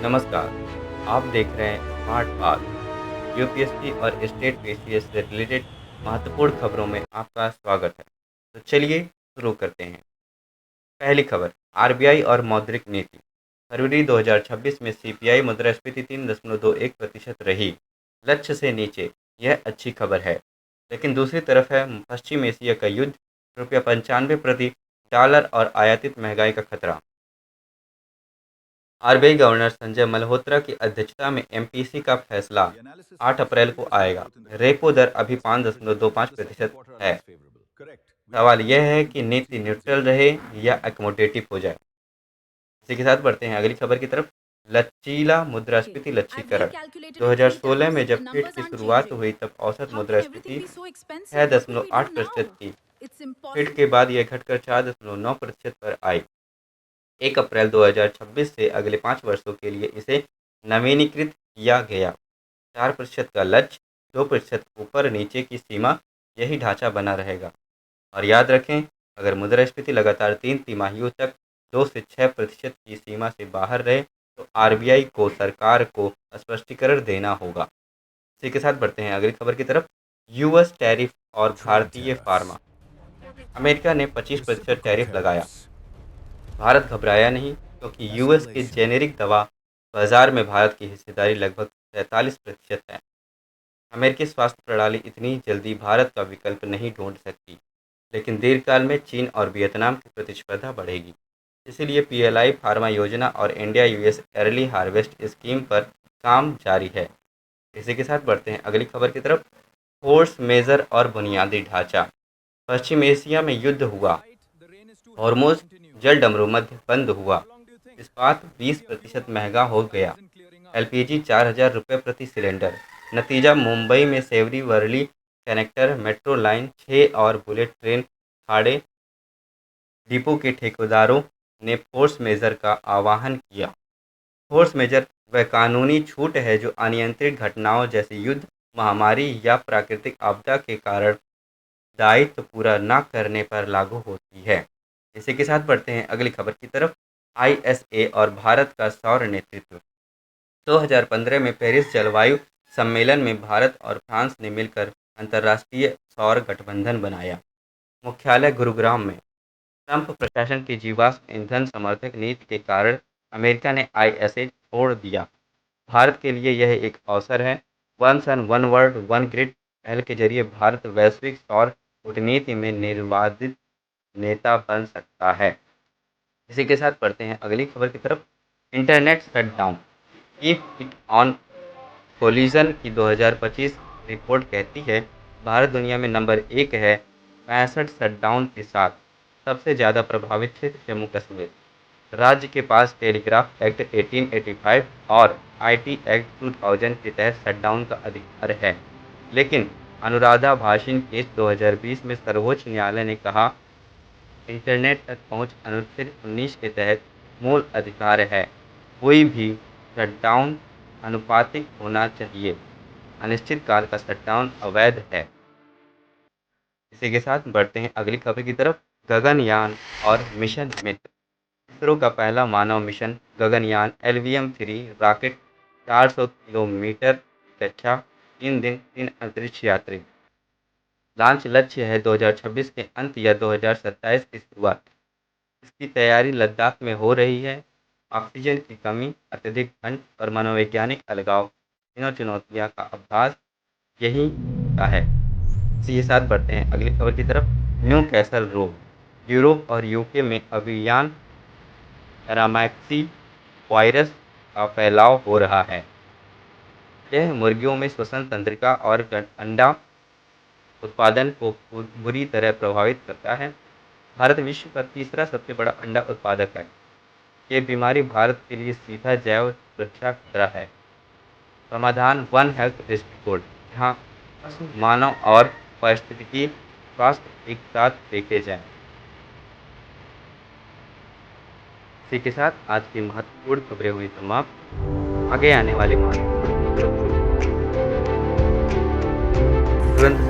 नमस्कार। आप देख रहे हैं स्मार्ट बात। यूपीएससी और स्टेट पीसीएस से रिलेटेड महत्वपूर्ण खबरों में आपका स्वागत है। तो चलिए शुरू करते हैं। पहली खबर, आरबीआई और मौद्रिक नीति। फरवरी 2026 में सीपीआई मुद्रास्फीति 3.21% रही, लक्ष्य से नीचे। यह अच्छी खबर है। लेकिन दूसरी तरफ है पश्चिम एशिया का युद्ध, ₹95 प्रति डॉलर और आयातित महंगाई का खतरा। आरबीआई गवर्नर संजय मल्होत्रा की अध्यक्षता में एमपीसी का फैसला 8 अप्रैल को आएगा। रेपो दर अभी 5.25% है। सवाल यह है कि नीति न्यूट्रल रहे या एकोमोडेटिव हो जाए। इसी के साथ बढ़ते हैं अगली खबर की तरफ। लचीला मुद्रास्फीति लच्छीकरण। 2016 में जब फीड की शुरुआत हुई तब औसत मुद्रास्फीति 6.8% थी। फीड के बाद यह घटकर 4.9% पर आई। 1 अप्रैल 2026 से अगले 5 वर्षों के लिए इसे नवीनीकृत किया गया। 4% का लक्ष्य, 2% ऊपर नीचे की सीमा, यही ढांचा बना रहेगा। और याद रखें, अगर मुद्रास्फीति लगातार 3 तिमाहियों तक 2 से 6% की सीमा से बाहर रहे तो आरबीआई को सरकार को स्पष्टीकरण देना होगा। इसी के साथ बढ़ते हैं अगली खबर की तरफ। यूएस टैरिफ और भारतीय फार्मा। अमेरिका ने 25% टैरिफ लगाया। भारत घबराया नहीं, क्योंकि यूएस के जेनेरिक दवा बाजार में भारत की हिस्सेदारी लगभग 43% है। अमेरिकी स्वास्थ्य प्रणाली इतनी जल्दी भारत का विकल्प नहीं ढूंढ सकती, लेकिन दीर्घकाल में चीन और वियतनाम की प्रतिस्पर्धा बढ़ेगी। इसीलिए पीएलआई फार्मा योजना और India US early harvest scheme पर काम जारी है। इसी के साथ बढ़ते हैं अगली खबर की तरफ। फोर्स मेजर और बुनियादी ढांचा। पश्चिम एशिया में युद्ध हुआ, हॉर्मुज जल डमरू मध्य बंद हुआ, इस्पात 20% महंगा हो गया, एलपीजी 4,000 रुपये प्रति सिलेंडर। नतीजा, मुंबई में Sewri Worli connector metro line 6 और बुलेट ट्रेन खाड़े। डिपो के ठेकेदारों ने फोर्स मेजर का आह्वान किया। फोर्स मेजर वह कानूनी छूट है जो अनियंत्रित घटनाओं जैसे युद्ध, महामारी या प्राकृतिक आपदा के कारण दायित्व पूरा न करने पर लागू होती है। इसी के साथ बढ़ते हैं अगली खबर की तरफ। आईएसए और भारत का सौर नेतृत्व। 2015 में पेरिस जलवायु सम्मेलन में भारत और फ्रांस ने मिलकर अंतर्राष्ट्रीय सौर गठबंधन बनाया। मुख्यालय गुरुग्राम में। ट्रंप प्रशासन की जीवाश्म ईंधन समर्थक नीति के कारण अमेरिका ने आईएसए छोड़ दिया। भारत के लिए यह एक अवसर है। One sun one world one grid पहल के जरिए भारत वैश्विक सौर कूटनीति में निर्वाधित नेता बन सकता है। इसी के साथ पढ़ते हैं अगली खबर की तरफ। Internet shutdown, keep it on collision की 2025 रिपोर्ट कहती है भारत दुनिया में नंबर 1 है 65 शटडाउन के साथ। सबसे ज़्यादा प्रभावित क्षेत्र जम्मू कश्मीर। राज्य के पास टेलीग्राफ एक्ट 1885 और आईटी एक्ट 2000 के तहत शटडाउन का अधिकार है। लेकिन अनुराधा भाषिन केस 2020 में सर्वोच्च न्यायालय ने कहा इंटरनेट तक पहुंच अनुच्छेद 19 के तहत मूल अधिकार है। कोई भी शटडाउन अनुपातिक होना चाहिए। अनिश्चित काल का शटडाउन अवैध है। इसी के साथ बढ़ते हैं अगली खबर की तरफ। गगनयान और मिशन मित्र। इसरो का पहला मानव mission Gaganyaan LVM-3 rocket 400 kilometre की कक्षा, 3 दिन 3 अंतरिक्ष यात्री। लॉन्च लक्ष्य है 2026 के अंत या 2027 की शुरुआत। इसकी तैयारी लद्दाख में हो रही है। ऑक्सीजन की कमी, अत्यधिक ठंड और मनोवैज्ञानिक अलगाव, तीनों चुनौतियां का अभ्यास यही का है। इसी के साथ बढ़ते हैं अगली खबर की तरफ। न्यू कैसल रोग। यूरोप और यूके में अभियान एरामैक्सी वायरस का फैलाव हो रहा है। यह मुर्गियों में श्वसन तंत्रिका और अंडा उत्पादन को बुरी तरह प्रभावित करता है। भारत विश्व का तीसरा सबसे बड़ा अंडा उत्पादक है। ये बीमारी भारत के लिए सीधा जैव सुरक्षा खतरा है। समाधान वन हेल्थ दृष्टिकोण, जहाँ पशु, मानव और पारिस्थितिकी स्वास्थ्य एक साथ देखे जाएं। इसी के साथ आज की महत्वपूर्ण खबरें हुई समाप्त। आगे आने वाली महत्वपूर्ण खबरों तुरंत